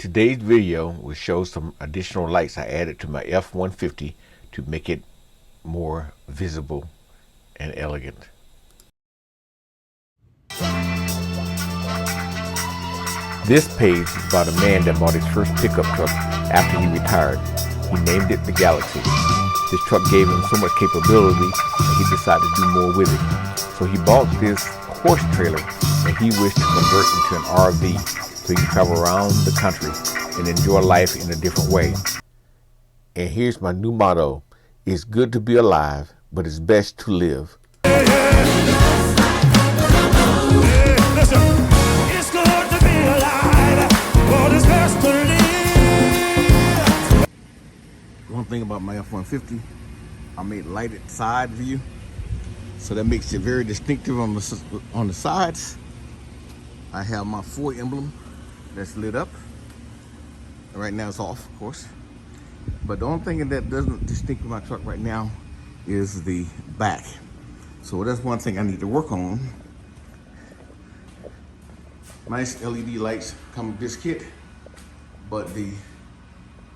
Today's video will show some additional lights I added to my F-150 to make it more visible and elegant. This page is about a man that bought his first pickup truck after he retired. He named it the Galaxy. This truck gave him so much capability that he decided to do more with it. So he bought this horse trailer and he wished to convert it into an RV so he can travel around the country and enjoy life in a different way. And here's my new motto: it's good to be alive, but it's best to live. One thing about my F-150, I made lighted side view, so that makes it very distinctive on the sides. I have my Ford emblem that's lit up. Right now it's off, of course. But the only thing that doesn't distinguish my truck right now is the back. So that's one thing I need to work on. Nice LED lights come with this kit, but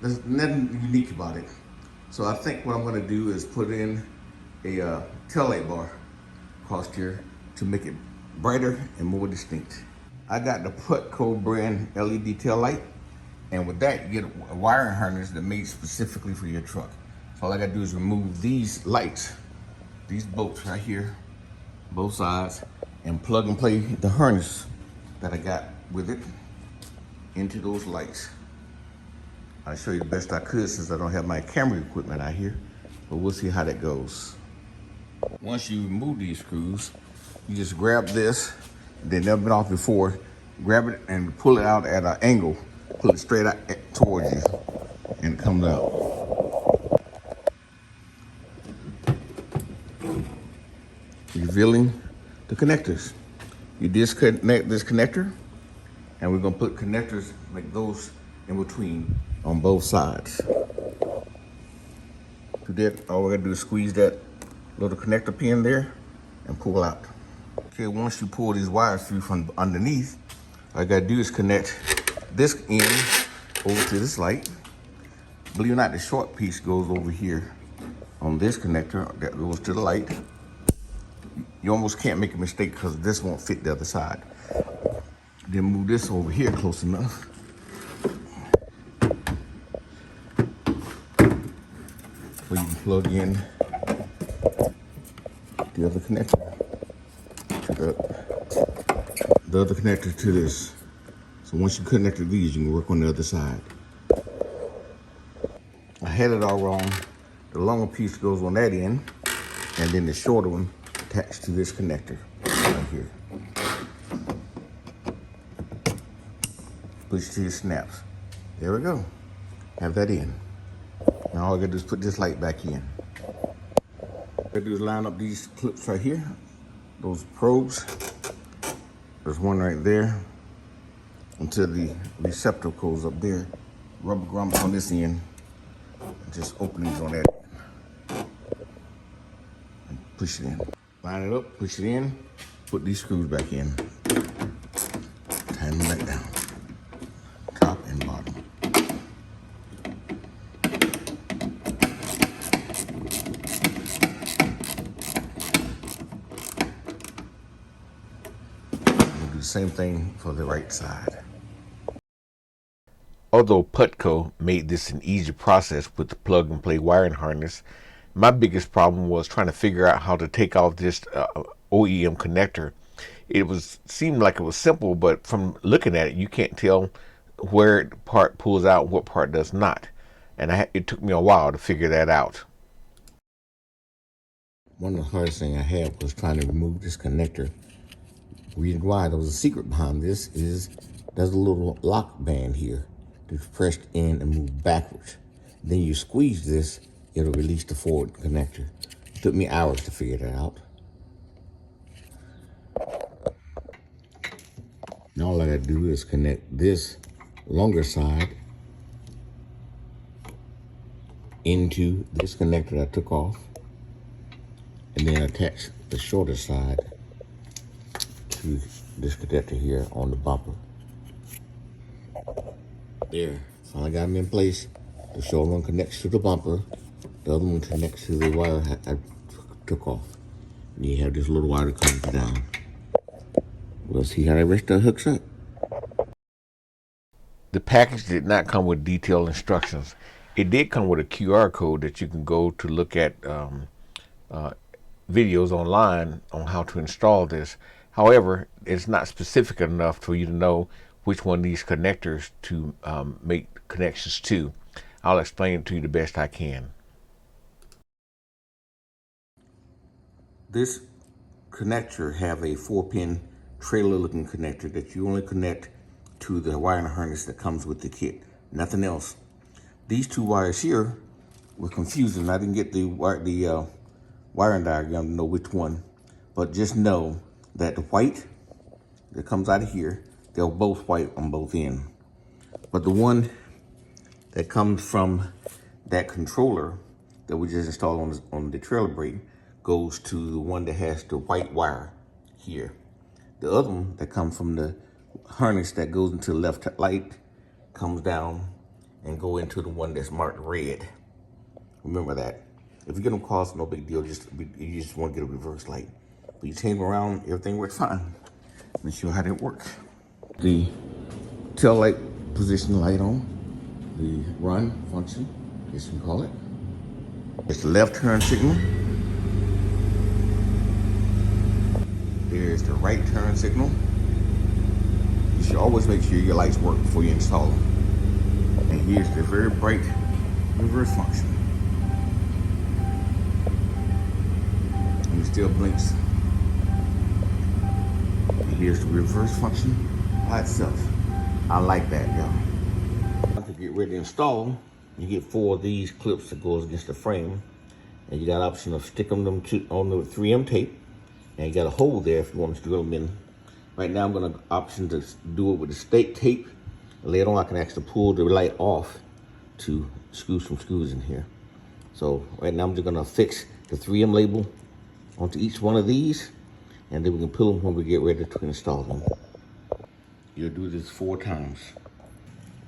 there's nothing unique about it. So I think what I'm gonna do is put in a taillight bar across here to make it brighter and more distinct. I got the Putco brand LED tail light, and with that you get a wiring harness that's made specifically for your truck. So all I gotta do is remove these lights, these bolts right here, both sides, and plug and play the harness that I got with it into those lights. I'll show you the best I could since I don't have my camera equipment out here, but we'll see how that goes. Once you remove these screws, you just grab this, they've never been off before, grab it and pull it out at an angle, pull it straight out towards you, and it comes out. Revealing the connectors. You disconnect this connector, and we're gonna put connectors like those in between on both sides. To that, all we're gonna do is squeeze that little connector pin there and pull out. Okay, once you pull these wires through from underneath, all I gotta do is connect this end over to this light. Believe it or not, the short piece goes over here on this connector that goes to the light. You almost can't make a mistake because this won't fit the other side. Then move this over here close enough. So you can plug in the other connector. The other connector to this. So once you connect these, you can work on the other side. I had it all wrong. The longer piece goes on that end, and then the shorter one attached to this connector right here. Push till it snaps. There we go. Have that in. Now all I gotta do is put this light back in. What I gotta do is line up these clips right here, those probes. There's one right there until the receptacles up there. Rubber grommets on this end, and just openings on that end. And push it in. Line it up, push it in, put these screws back in. Tighten them back down, top and bottom. We'll do the same thing for the right side. Although Putco made this an easy process with the plug and play wiring harness, my biggest problem was trying to figure out how to take off this OEM connector. It seemed like it was simple, but from looking at it, you can't tell where the part pulls out and what part does not. And it took me a while to figure that out. One of the hardest things I had was trying to remove this connector. The reason why there was a secret behind this is there's a little lock band here that's pressed in and moved backwards. Then you squeeze this, it'll release the forward connector. It took me hours to figure that out. Now all I gotta do is connect this longer side into this connector I took off, and then attach the shorter side to this connector here on the bumper. There, finally got them in place. The short one connects to the bumper. The other one connects to the wire I took off. And you have this little wire that comes down. We'll see how the rest of it hooks up. The package did not come with detailed instructions. It did come with a QR code that you can go to look at videos online on how to install this. However, it's not specific enough for you to know which one of these connectors to make connections to. I'll explain it to you the best I can. This connector have a 4-pin trailer looking connector that you only connect to the wiring harness that comes with the kit, nothing else. These two wires here were confusing. I didn't get the wiring diagram to know which one, but just know that the white that comes out of here, they're both white on both ends. But the one that comes from that controller that we just installed on the trailer brake goes to the one that has the white wire here. The other one that comes from the harness that goes into the left light comes down and go into the one that's marked red. Remember that. If you get them crossed, no big deal. You just want to get a reverse light. But you change them around, everything works fine. Let me show you how that works. The tail light position light on, the run function, I guess you can call it. It's the left turn signal. There's the right turn signal. You should always make sure your lights work before you install them. And here's the very bright reverse function. And it still blinks. And here's the reverse function by itself. I like that, y'all. To get ready to install, you get 4 of these clips that goes against the frame. And you got an option of sticking them on the 3M tape. And you got a hole there if you want to drill them in. Right now I'm going to option to do it with the stake tape. And later on I can actually pull the light off to screw some screws in here. So right now I'm just going to affix the 3M label onto each one of these. And then we can pull them when we get ready to install them. You'll do this 4 times.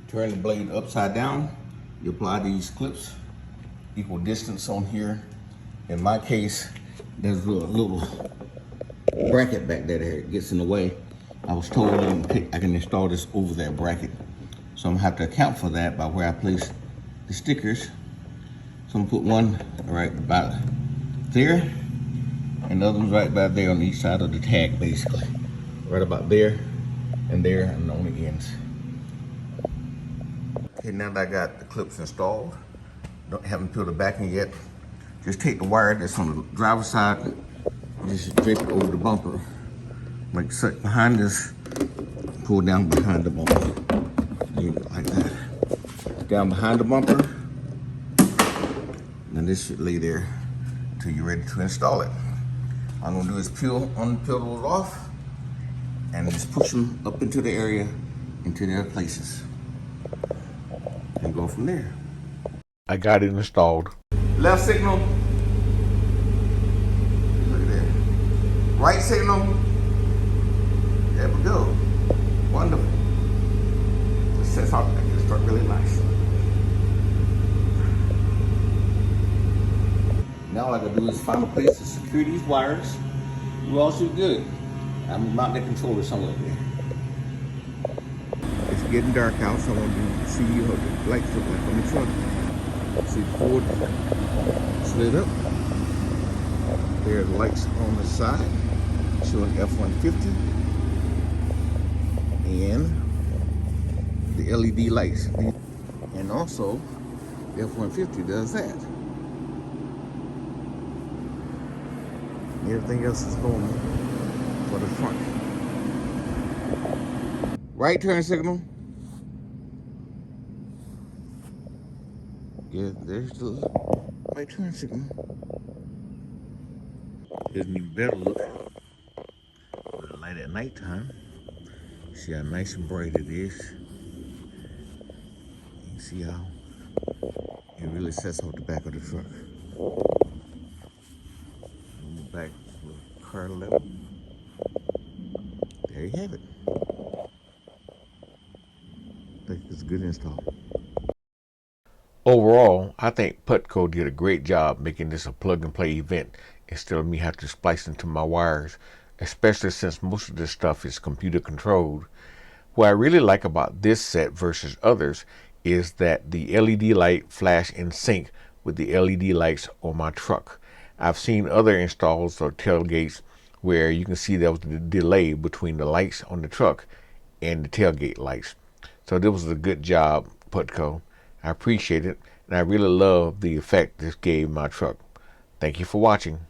Turn the blade upside down. You apply these clips, equal distance on here. In my case, there's a little bracket back there that gets in the way. I was told I can install this over that bracket. So I'm gonna have to account for that by where I place the stickers. So I'm gonna put one right about there, and the other one's right about there on each side of the tag, basically. Right about there, and on the ends. Okay, now that I got the clips installed, haven't peeled the backing yet. Just take the wire that's on the driver's side, just drape it over the bumper. Like set behind this, pull down behind the bumper. There you go, like that. Down behind the bumper. And this should lay there until you're ready to install it. All I'm gonna do is unpeel those off and just push them up into the area, into their places. And go from there. I got it installed. Left signal. Look at that. Right signal. There we go. Wonderful. The sets off that can start really nice. Now all I gotta do is find a place to secure these wires. We're all should good. I'm mounting the controller somewhere there. It's getting dark out, so I want to see what the lights look like on the truck. See the Ford slid up. There are the lights on the side showing F-150 and the LED lights. And also, the F-150 does that. Everything else is going for the front. Right turn signal. Yeah, there's the right turn signal. Here's an even better look with the light at nighttime. See how nice and bright it is. You can see how it really sets off the back of the truck. On the back car level. There you have it. think it's a good install. Overall, I think Putco did a great job making this a plug-and-play event instead of me having to splice into my wires, especially since most of this stuff is computer controlled. What I really like about this set versus others is that the LED light flash in sync with the LED lights on my truck. I've seen other installs of tailgates where you can see there was a delay between the lights on the truck and the tailgate lights. So this was a good job, Putco. I appreciate it, and I really love the effect this gave my truck. Thank you for watching.